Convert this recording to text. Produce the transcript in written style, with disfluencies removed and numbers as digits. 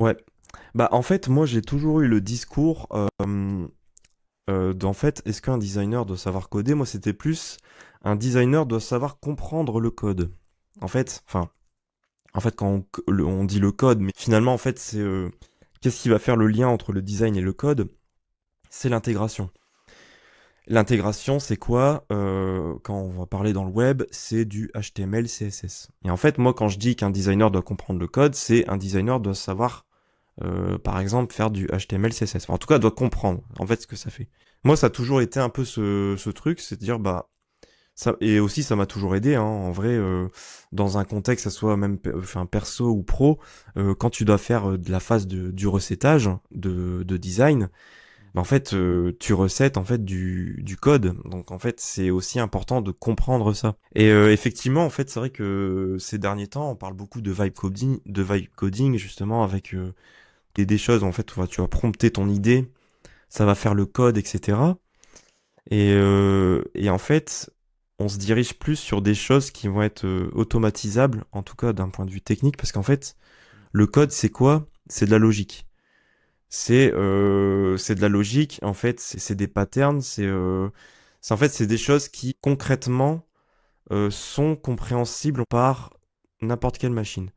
Ouais. Bah, en fait, moi, j'ai toujours eu le discours d'en fait, est-ce qu'un designer doit savoir coder? Moi, c'était plus un designer doit savoir comprendre le code. En fait, enfin, quand on dit le code, mais finalement, en fait, c'est qu'est-ce qui va faire le lien entre le design et le code? C'est l'intégration. L'intégration, c'est quoi? Quand on va parler dans le web, c'est du HTML, CSS. Et en fait, moi, quand je dis qu'un designer doit comprendre le code, c'est un designer doit savoir, par exemple, faire du HTML, CSS. Enfin, en tout cas, doit comprendre, en fait, ce que ça fait. Moi, ça a toujours été un peu ce truc, c'est de dire, bah, ça, et aussi, ça m'a toujours aidé, hein, en vrai, dans un contexte, ça soit même enfin, perso ou pro, quand tu dois faire de la phase du recettage, de design, bah, en fait, tu recètes en fait du code. Donc en fait, c'est aussi important de comprendre ça. Et effectivement, en fait, c'est vrai que ces derniers temps, on parle beaucoup de vibe coding justement avec des choses en fait où tu vas prompter ton idée, ça va faire le code, etc. Et en fait, on se dirige plus sur des choses qui vont être automatisables, en tout cas d'un point de vue technique, parce qu'en fait, le code, c'est quoi? C'est de la logique. C'est de la logique, en fait, c'est des patterns, c'est en fait c'est des choses qui concrètement sont compréhensibles par n'importe quelle machine.